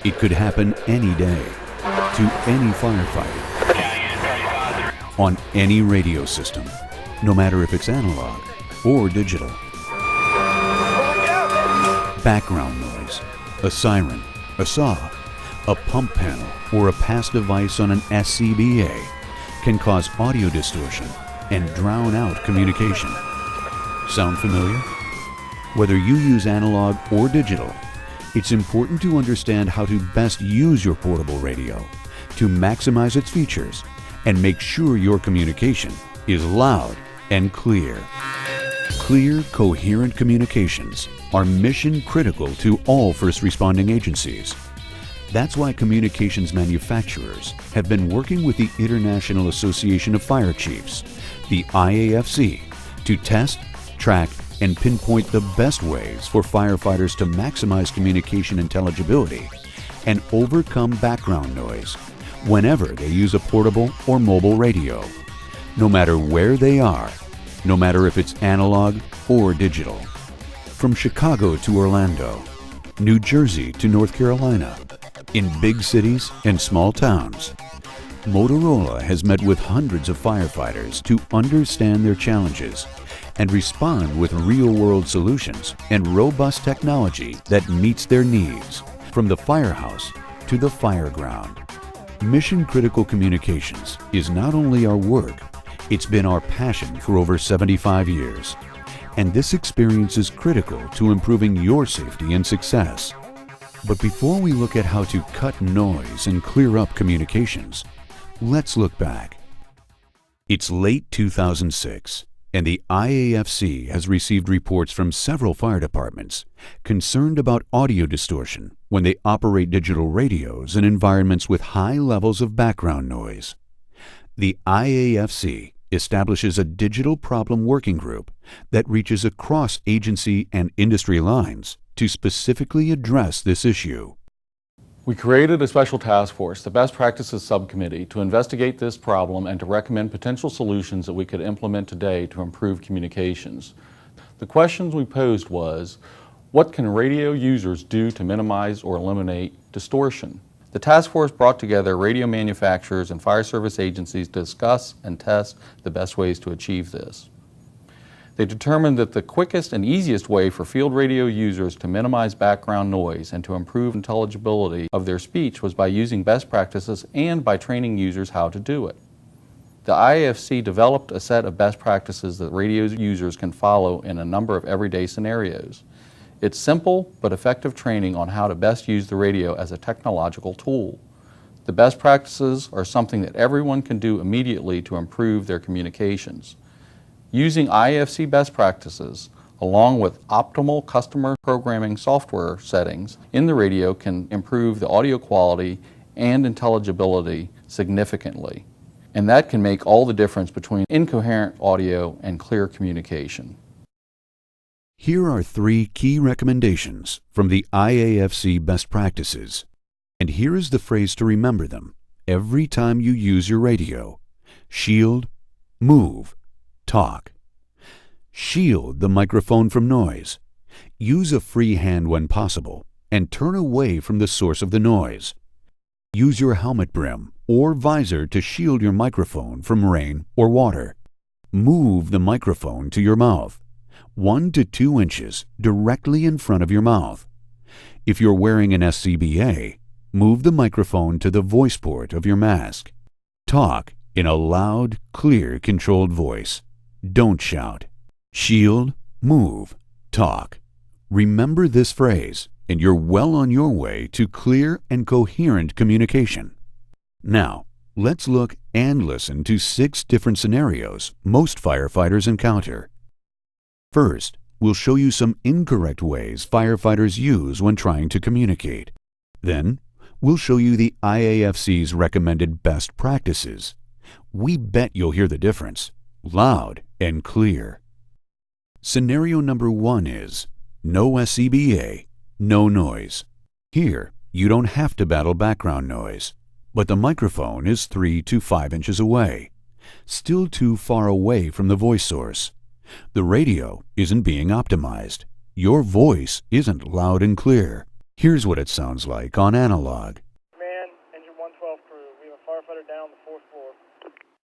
It could happen any day, to any firefighter, on any radio system, no matter if it's analog or digital. Background noise, a siren, a saw, a pump panel, or a pass device on an SCBA can cause audio distortion and drown out communication. Sound familiar? Whether you use analog or digital, it's important to understand how to best use your portable radio to maximize its features and make sure your communication is loud and clear. Clear, coherent communications are mission critical to all first responding agencies. That's why communications manufacturers have been working with the International Association of Fire Chiefs, the IAFC, to test, track, and pinpoint the best ways for firefighters to maximize communication intelligibility and overcome background noise whenever they use a portable or mobile radio, no matter where they are, no matter if it's analog or digital. From Chicago to Orlando, New Jersey to North Carolina, in big cities and small towns, Motorola has met with hundreds of firefighters to understand their challenges and respond with real-world solutions and robust technology that meets their needs, from the firehouse to the fireground. Mission-critical communications is not only our work, it's been our passion for over 75 years. And this experience is critical to improving your safety and success. But before we look at how to cut noise and clear up communications, let's look back. It's late 2006. And the IAFC has received reports from several fire departments concerned about audio distortion when they operate digital radios in environments with high levels of background noise. The IAFC establishes a digital problem working group that reaches across agency and industry lines to specifically address this issue. We created a special task force, the Best Practices Subcommittee, to investigate this problem and to recommend potential solutions that we could implement today to improve communications. The questions we posed was, what can radio users do to minimize or eliminate distortion? The task force brought together radio manufacturers and fire service agencies to discuss and test the best ways to achieve this. They determined that the quickest and easiest way for field radio users to minimize background noise and to improve intelligibility of their speech was by using best practices and by training users how to do it. The IAFC developed a set of best practices that radio users can follow in a number of everyday scenarios. It's simple but effective training on how to best use the radio as a technological tool. The best practices are something that everyone can do immediately to improve their communications. Using IAFC best practices, along with optimal customer programming software settings in the radio, can improve the audio quality and intelligibility significantly. And that can make all the difference between incoherent audio and clear communication. Here are 3 key recommendations from the IAFC best practices. And here is the phrase to remember them every time you use your radio. Shield, move, talk. Shield the microphone from noise. Use a free hand when possible and turn away from the source of the noise. Use your helmet brim or visor to shield your microphone from rain or water. Move the microphone to your mouth, 1 to 2 inches directly in front of your mouth. If you're wearing an SCBA, move the microphone to the voice port of your mask. Talk in a loud, clear, controlled voice. Don't shout. Shield, move, talk. Remember this phrase, and you're well on your way to clear and coherent communication. Now, let's look and listen to 6 different scenarios most firefighters encounter. First, we'll show you some incorrect ways firefighters use when trying to communicate. Then, we'll show you the IAFC's recommended best practices. We bet you'll hear the difference, loud and clear. Scenario number 1 is no SCBA, no noise. Here, you don't have to battle background noise, but the microphone is 3 to 5 inches away, still too far away from the voice source. The radio isn't being optimized. Your voice isn't loud and clear. Here's what it sounds like on analog. Command, engine 112 crew. We have a firefighter down on the 4th floor.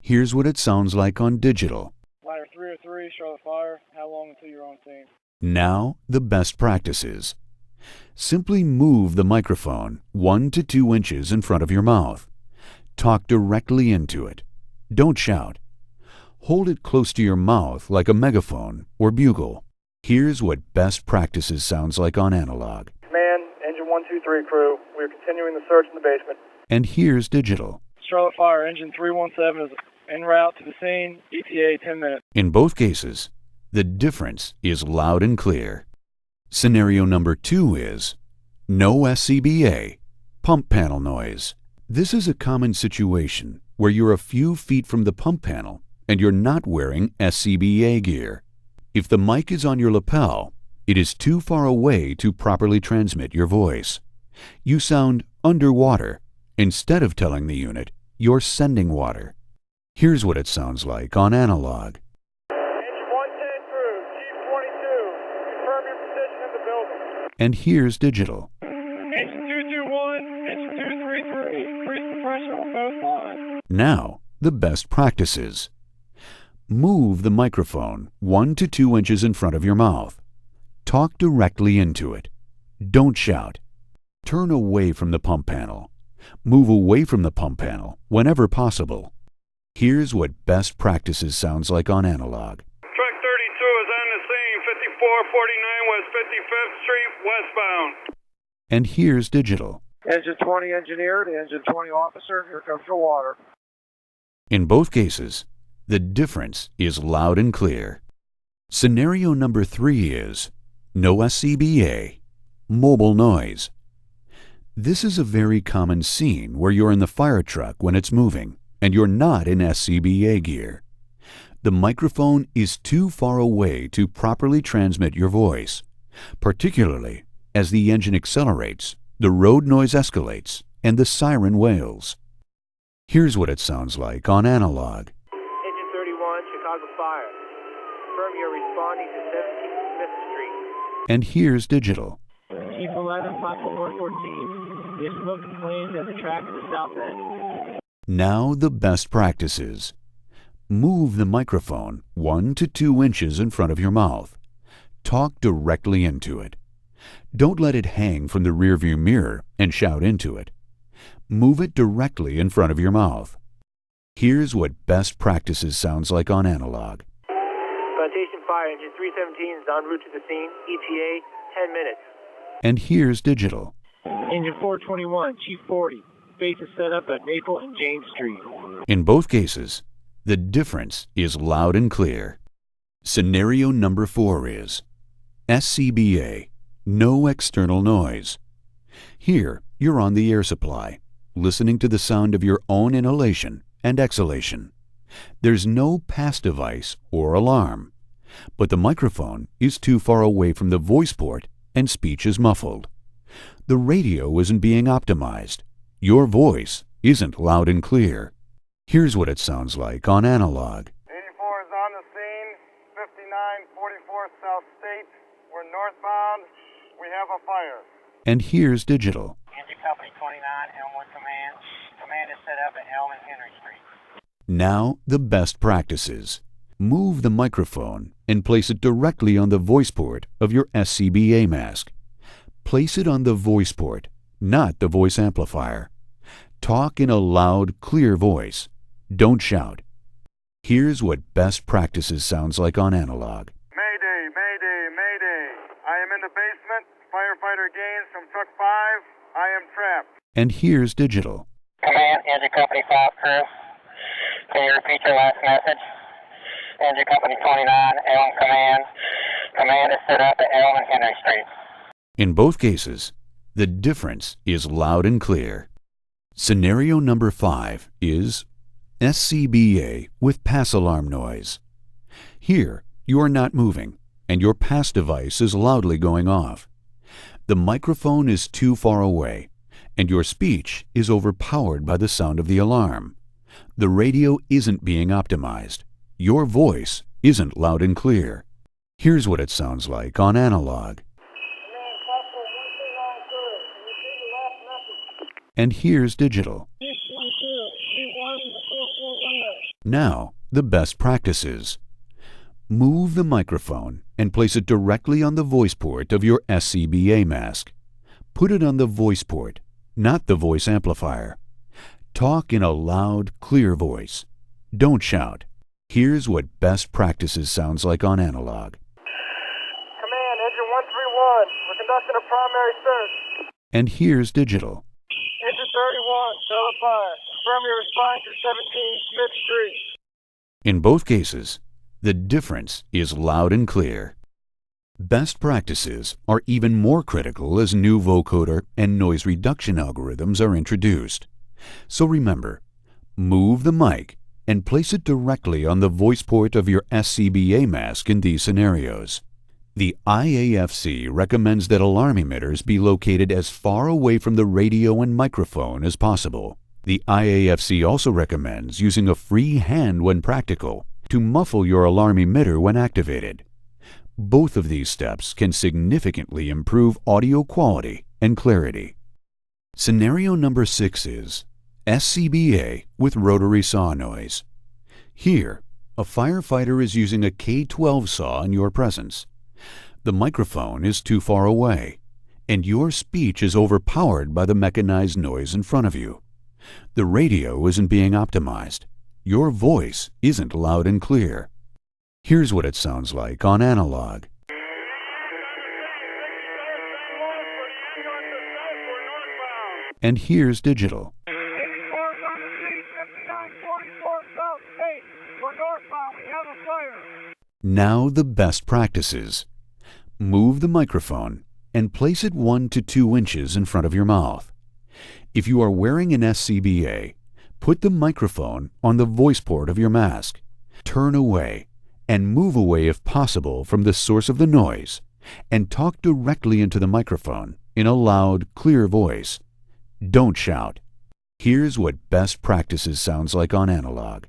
Here's what it sounds like on digital. Ladder 303, Charlotte Fire. How long until you're on scene? Now, the best practices. Simply move the microphone 1 to 2 inches in front of your mouth. Talk directly into it. Don't shout. Hold it close to your mouth like a megaphone or bugle. Here's what best practices sounds like on analog. Command, engine 123 crew. We are continuing the search in the basement. And here's digital. Charlotte Fire, engine 317 is en route to the scene. ETA 10 minutes. In both cases, the difference is loud and clear. Scenario number 2 is no SCBA, pump panel noise. This is a common situation where you're a few feet from the pump panel and you're not wearing SCBA gear. If the mic is on your lapel, it is too far away to properly transmit your voice. You sound underwater. Instead of telling the unit, you're sending water. Here's what it sounds like on analog. Engine 110 crew, Chief 22. Confirm your position in the building. And here's digital. Engine 221, engine 233. Increase the pressure on both lines. Now, the best practices. Move the microphone 1 to 2 inches in front of your mouth. Talk directly into it. Don't shout. Turn away from the pump panel. Move away from the pump panel whenever possible. Here's what best practices sounds like on analog. Truck 32 is on the scene, 5449 West 55th Street, westbound. And here's digital. Engine 20 engineer to engine 20 officer. Here comes your water. In both cases, the difference is loud and clear. Scenario number 3 is no SCBA, mobile noise. This is a very common scene where you're in the fire truck when it's moving and you're not in SCBA gear. The microphone is too far away to properly transmit your voice, particularly as the engine accelerates, the road noise escalates, and the siren wails. Here's what it sounds like on analog. Engine 31, Chicago Fire. Confirm you're responding to 17th Smith Street. And here's digital. Chief 11, platform 114. We have smoking flames at the track at the south end. Now the best practices. Move the microphone 1 to 2 inches in front of your mouth. Talk directly into it. Don't let it hang from the rearview mirror and shout into it. Move it directly in front of your mouth. Here's what best practices sounds like on analog. Plantation Fire, engine 317 is en route to the scene. ETA 10 minutes. And here's digital. Engine 421, Chief 40. Base is set up at Maple and James Street. In both cases, the difference is loud and clear. Scenario number 4 is SCBA, no external noise. Here, you're on the air supply, listening to the sound of your own inhalation and exhalation. There's no pass device or alarm, but the microphone is too far away from the voice port and speech is muffled. The radio isn't being optimized. Your voice isn't loud and clear. Here's what it sounds like on analog. 84 is on the scene, 5944 South State. We're northbound. We have a fire. And here's digital. Engine Company 29, Elmwood Command. Command is set up at Elm and Henry Street. Now the best practices. Move the microphone and place it directly on the voice port of your SCBA mask. Place it on the voice port, not the voice amplifier. Talk in a loud, clear voice. Don't shout. Here's what best practices sounds like on analog. Mayday, mayday, mayday. I am in the basement. Firefighter Gaines from Truck 5. I am trapped. And here's digital. Command, Engine Company 5 crew. Can you repeat your last message? Engine Company 29, Elm Command. Command is set up at Elm and Henry Street. In both cases, the difference is loud and clear. Scenario number 5 is SCBA with pass alarm noise. Here, you are not moving, and your pass device is loudly going off. The microphone is too far away, and your speech is overpowered by the sound of the alarm. The radio isn't being optimized. Your voice isn't loud and clear. Here's what it sounds like on analog. Command, platform 129 crew. And here's digital. Now, the best practices. Move the microphone and place it directly on the voice port of your SCBA mask. Put it on the voice port, not the voice amplifier. Talk in a loud, clear voice. Don't shout. Here's what best practices sounds like on analog. Command, engine 131. We're conducting a primary search. And here's digital. Engine 31, solid fire. Confirm your response to 17 Smith Street. In both cases, the difference is loud and clear. Best practices are even more critical as new vocoder and noise reduction algorithms are introduced. So remember, move the mic and place it directly on the voice port of your SCBA mask in these scenarios. The IAFC recommends that alarm emitters be located as far away from the radio and microphone as possible. The IAFC also recommends using a free hand when practical to muffle your alarm emitter when activated. Both of these steps can significantly improve audio quality and clarity. Scenario number 6 is SCBA with rotary saw noise. Here, a firefighter is using a K12 saw in your presence. The microphone is too far away, and your speech is overpowered by the mechanized noise in front of you. The radio isn't being optimized. Your voice isn't loud and clear. Here's what it sounds like on analog. And here's digital. Now the best practices. Move the microphone and place it 1 to 2 inches in front of your mouth. If you are wearing an SCBA, put the microphone on the voice port of your mask. Turn away and move away if possible from the source of the noise and talk directly into the microphone in a loud, clear voice. Don't shout. Here's what best practices sounds like on analog.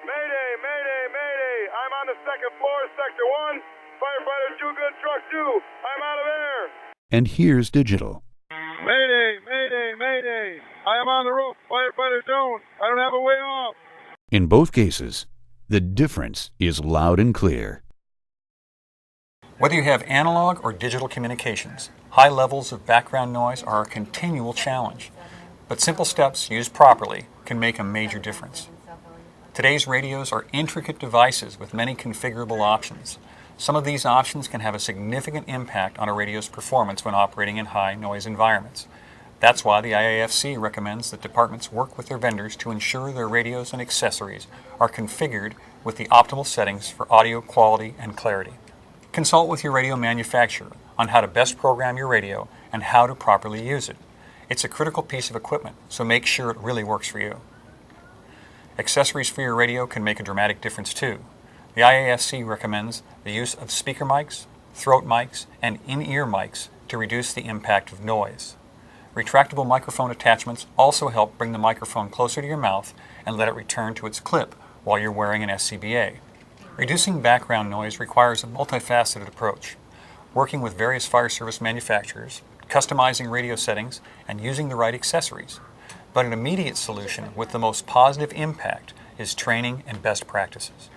Mayday, mayday, mayday. I'm on the second floor, Sector 1. Firefighter 2, good truck 2. I'm out of air. And here's digital. Mayday, mayday, mayday. I am on the roof. Firefighter don't. I don't have a way off. In both cases, the difference is loud and clear. Whether you have analog or digital communications, high levels of background noise are a continual challenge, but simple steps used properly can make a major difference. Today's radios are intricate devices with many configurable options. Some of these options can have a significant impact on a radio's performance when operating in high noise environments. That's why the IAFC recommends that departments work with their vendors to ensure their radios and accessories are configured with the optimal settings for audio quality and clarity. Consult with your radio manufacturer on how to best program your radio and how to properly use it. It's a critical piece of equipment, so make sure it really works for you. Accessories for your radio can make a dramatic difference too. The IAFC recommends the use of speaker mics, throat mics, and in-ear mics to reduce the impact of noise. Retractable microphone attachments also help bring the microphone closer to your mouth and let it return to its clip while you're wearing an SCBA. Reducing background noise requires a multifaceted approach, working with various fire service manufacturers, customizing radio settings, and using the right accessories. But an immediate solution with the most positive impact is training and best practices.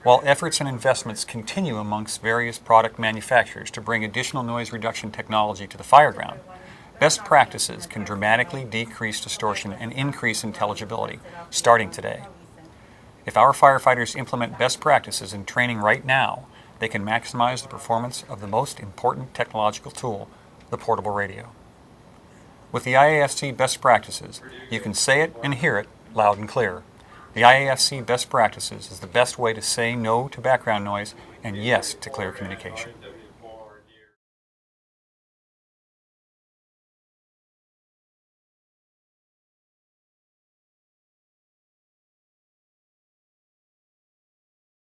While efforts and investments continue amongst various product manufacturers to bring additional noise reduction technology to the fireground, best practices can dramatically decrease distortion and increase intelligibility, starting today. If our firefighters implement best practices in training right now, they can maximize the performance of the most important technological tool, the portable radio. With the IAFC best practices, you can say it and hear it loud and clear. The IAFC best practices is the best way to say no to background noise and yes to clear communication.